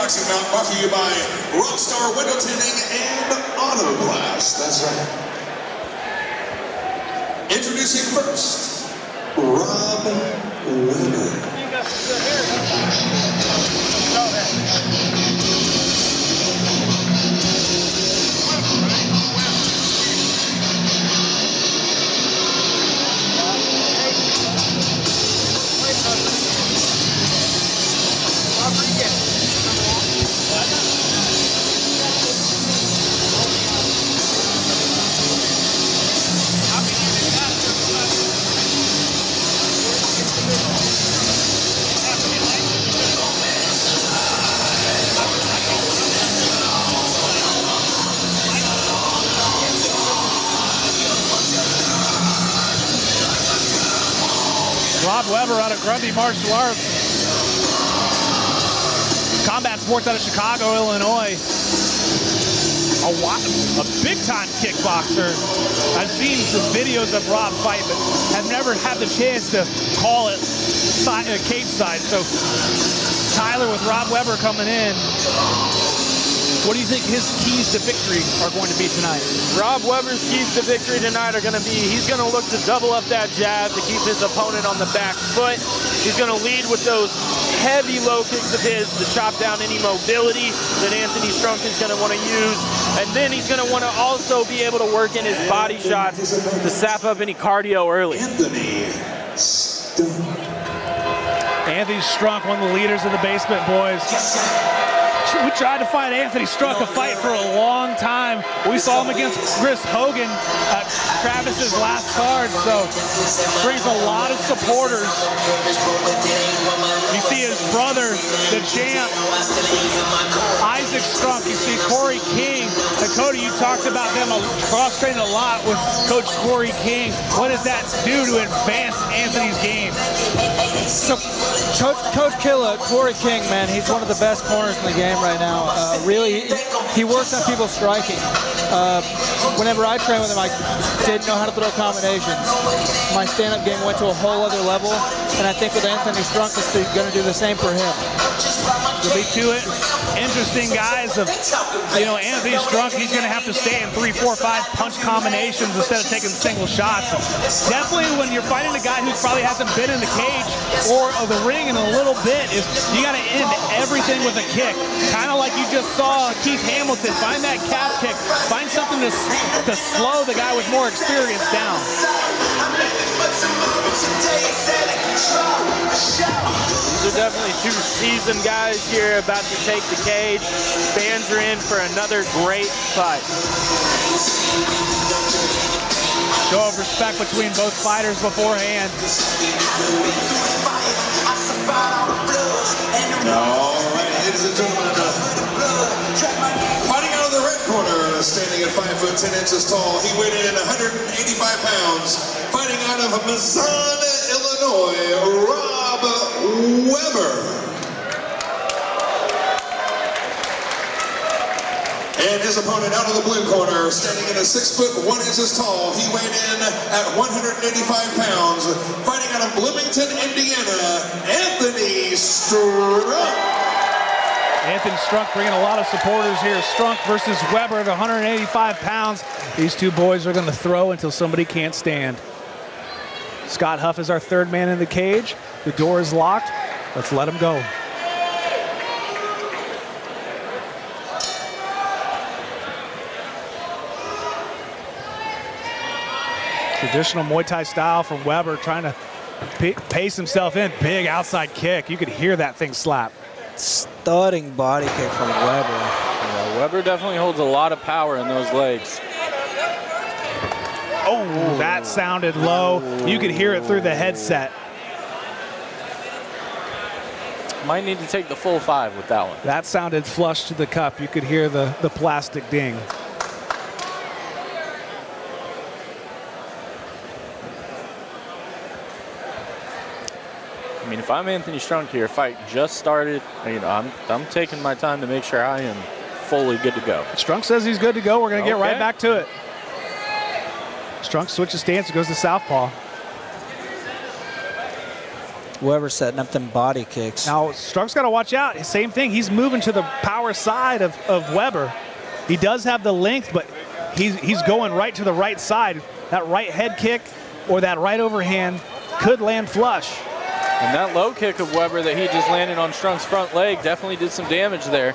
kickboxing bout brought to you by Rockstar Window Tinting and Auto Blast. That's right. Introducing first, Rob Weber. Rob Weber out of Grundy Martial Arts. Combat Sports out of Chicago, Illinois. A big-time kickboxer. I've seen some videos of Rob fight, but have never had the chance to call it cage side. So Tyler with Rob Weber coming in. What do you think his keys to victory are going to be tonight? Rob Weber's keys to victory tonight are going to be, he's going to look to double up that jab to keep his opponent on the back foot. He's going to lead with those heavy low kicks of his to chop down any mobility that Anthony Strunk is going to want to use. And then he's going to want to also be able to work in his body shots to sap up any cardio early. Anthony Strunk. Anthony Strunk, one of the leaders of the Basement Boys. We tried to find Anthony Strunk a fight for a long time. We saw him against Chris Hogan at Travis's last card, so brings a lot of supporters. You see his brother, the champ, Isaac Strunk. You see Corey King. And Cody, you talked about them cross-trained a lot with Coach Corey King. What does that do to advance Anthony's game? So Coach Killa, Corey King, man, he's one of the best corners in the game right now. Really, he works on people striking. Whenever I trained with him, I didn't know how to throw combinations. My stand-up game went to a whole other level, and I think with Anthony Strunk, it's going to do the same for him. There'll be two interesting guys of, Anthony Strunk, he's going to have to stay in 3, 4, 5 punch combinations instead of taking single shots. Definitely when you're fighting a guy who probably hasn't been in the cage or the ring in a little bit, is you got to end everything with a kick. Kind of like you just saw Keith Hamilton. Find that calf kick. Find something to slow the guy with more experience down. These are definitely two seasoned guys here about to take the cage. Fans are in for another great fight. Show of respect between both fighters beforehand. All right, ladies and gentlemen, fighting out of the red corner, standing at 5'10" tall, he weighed in 185 pounds, fighting out of Mazan, Illinois, Rob Weber. And his opponent out of the blue corner, standing at 6'1" tall, he weighed in at 185 pounds, fighting out of Bloomington, Indiana, Anthony Strunk. Anthony Strunk bringing a lot of supporters here. Strunk versus Weber at 185 pounds. These two boys are going to throw until somebody can't stand. Scott Huff is our third man in the cage. The door is locked. Let's let him go. Traditional Muay Thai style from Weber, trying to pace himself in. Big outside kick. You could hear that thing slap. Stunning body kick from Weber. Yeah, Weber definitely holds a lot of power in those legs. Oh, that sounded low. You could hear it through the headset. Might need to take the full 5 with that one. That sounded flush to the cup. You could hear the plastic ding. I mean, if I'm Anthony Strunk here, fight just started, I'm taking my time to make sure I am fully good to go. Strunk says he's good to go. We're going to get right back to it. Strunk switches stance and goes to southpaw. Weber's setting up them body kicks. Now, Strunk's got to watch out. Same thing. He's moving to the power side of Weber. He does have the length, but he's going right to the right side. That right head kick or that right overhand could land flush. And that low kick of Weber that he just landed on Strunk's front leg definitely did some damage there.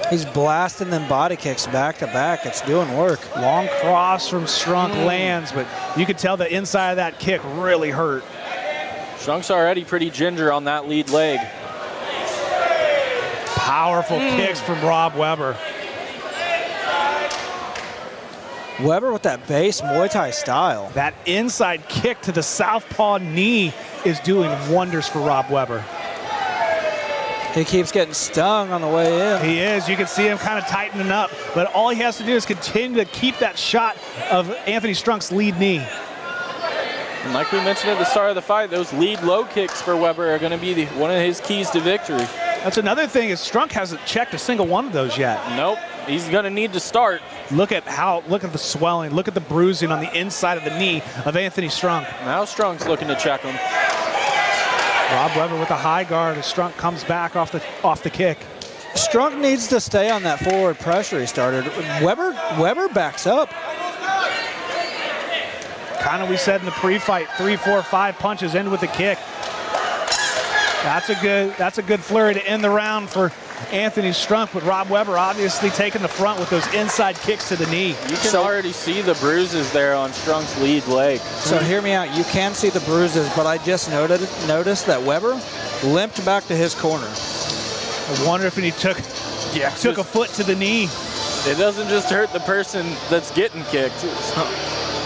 He's blasting them body kicks back to back. It's doing work. Long cross from Strunk lands, but you could tell the inside of that kick really hurt. Strunk's already pretty ginger on that lead leg. Powerful kicks from Rob Weber. Weber with that base Muay Thai style. That inside kick to the southpaw knee is doing wonders for Rob Weber. He keeps getting stung on the way in. He is. You can see him kind of tightening up, but all he has to do is continue to keep that shot of Anthony Strunk's lead knee. And like we mentioned at the start of the fight, those lead low kicks for Weber are going to be one of his keys to victory. That's another thing is Strunk hasn't checked a single one of those yet. Nope. He's going to need to start. Look at the swelling. Look at the bruising on the inside of the knee of Anthony Strunk. Now Strunk's looking to check him. Rob Weber with a high guard as Strunk comes back off the kick. Strunk needs to stay on that forward pressure he started. Weber backs up. Kind of we said in the pre-fight, 3, 4, 5 punches in with the kick. That's a good flurry to end the round for Anthony Strunk, but Rob Weber obviously taking the front with those inside kicks to the knee. You can already see the bruises there on Strunk's lead leg. So hear me out. You can see the bruises, but I just noticed that Weber limped back to his corner. I wonder if he took a foot to the knee. It doesn't just hurt the person that's getting kicked.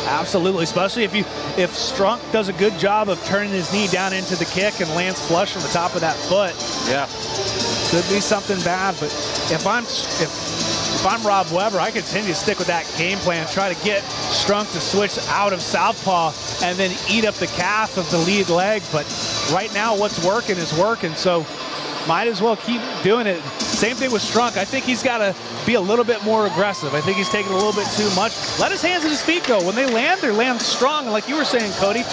Absolutely, especially if Strunk does a good job of turning his knee down into the kick and lands flush from the top of that foot. Yeah. Could be something bad, but if I'm Rob Weber, I continue to stick with that game plan, try to get Strunk to switch out of southpaw and then eat up the calf of the lead leg. But right now, what's working is working, so might as well keep doing it. Same thing with Strunk. I think he's got to be a little bit more aggressive. I think he's taking a little bit too much. Let his hands and his feet go. When they land strong. And like you were saying, Cody,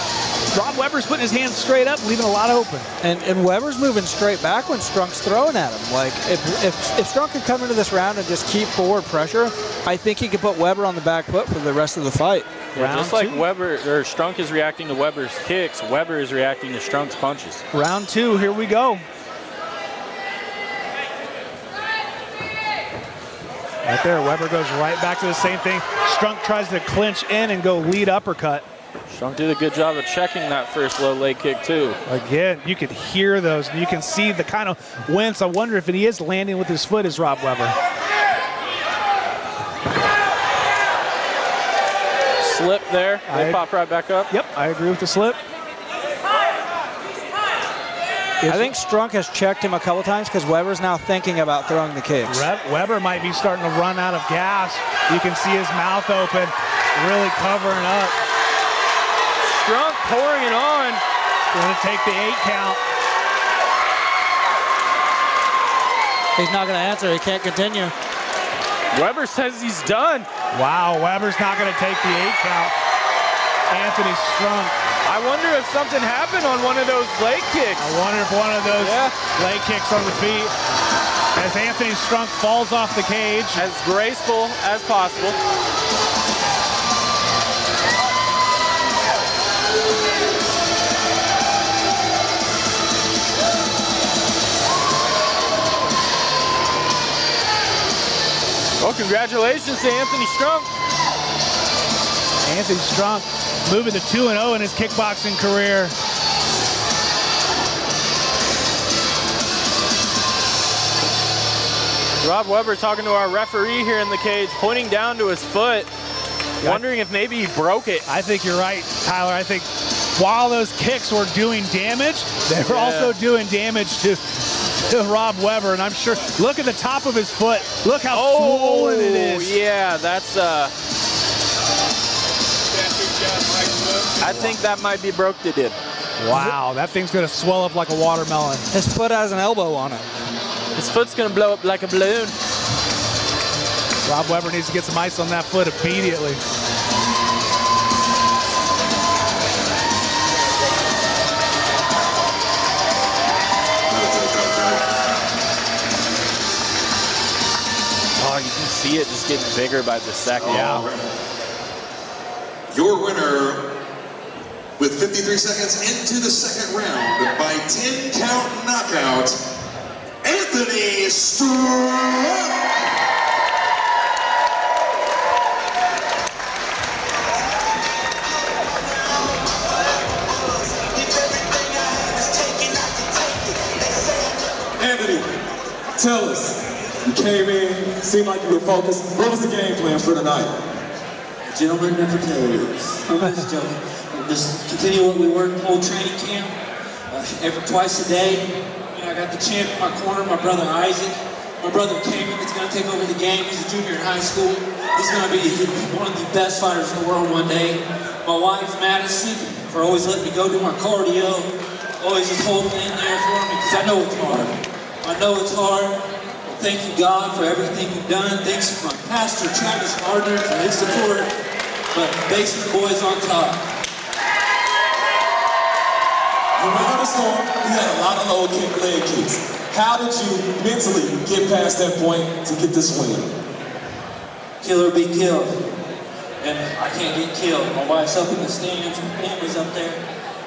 Rob Weber's putting his hands straight up, leaving a lot open. And Weber's moving straight back when Strunk's throwing at him. Like, if Strunk could come into this round and just keep forward pressure, I think he could put Weber on the back foot for the rest of the fight. Yeah, just like Strunk is reacting to Weber's kicks, Weber is reacting to Strunk's punches. Round 2, here we go. Right there, Weber goes right back to the same thing. Strunk tries to clinch in and go lead uppercut. Strunk did a good job of checking that first low leg kick too. Again, you could hear those. You can see the kind of wince. I wonder if he is landing with his foot as Rob Weber. Slip there. They pop right back up. Yep, I agree with the slip. I think Strunk has checked him a couple times because Weber's now thinking about throwing the kicks. Weber might be starting to run out of gas. You can see his mouth open, really covering up. Strunk pouring it on. Going to take the 8 count. He's not going to answer. He can't continue. Weber says he's done. Wow, Weber's not going to take the 8 count. Anthony Strunk. I wonder if something happened on one of those leg kicks. I wonder if one of those leg kicks on the feet as Anthony Strunk falls off the cage. As graceful as possible. Well, congratulations to Anthony Strunk. Anthony Strunk moving to 2-0 in his kickboxing career. Rob Weber talking to our referee here in the cage, pointing down to his foot, wondering if maybe he broke it. I think you're right, Tyler. I think while those kicks were doing damage, they were also doing damage to Rob Weber, and I'm sure, look at the top of his foot. Look how swollen it is. Yeah, that's I think that might be broke to did. Wow, that thing's gonna swell up like a watermelon. His foot has an elbow on it. His foot's gonna blow up like a balloon. Rob Weber needs to get some ice on that foot immediately. see it just getting bigger by the second. Yeah. Your winner with 53 seconds into the second round by 10 count knockout, Anthony Strunk. Anthony, tell us, you came in, seemed like you were focused. What was the game plan for tonight? Gentlemen never lose. I'm just joking. Just continue what we worked whole training camp, twice a day. You know, I got the champ in my corner, my brother Isaac. My brother Cameron is going to take over the game. He's a junior in high school. He's going to be one of the best fighters in the world one day. My wife Madison, for always letting me go do my cardio, always just holding in there for me because I know it's hard. I know it's hard. Well, thank you, God, for everything you've done. Thanks to my pastor, Travis Gardner, for his support. But basically, boys on top. You went on the storm, you had a lot of low leg kicks. How did you mentally get past that point to get this win? Kill or be killed. And I can't get killed. My wife's up in the stands, my family's up there.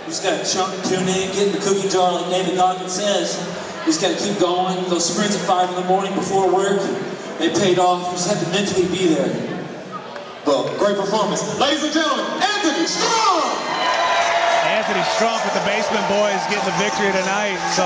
We just gotta tune in, get in the cookie jar like David Goggins says. We just gotta keep going. Those sprints at 5 in the morning before work, they paid off. We just have to mentally be there. Well, great performance. Ladies and gentlemen, Anthony Strunk! Anthony Strunk with the Basement Boys getting the victory tonight. So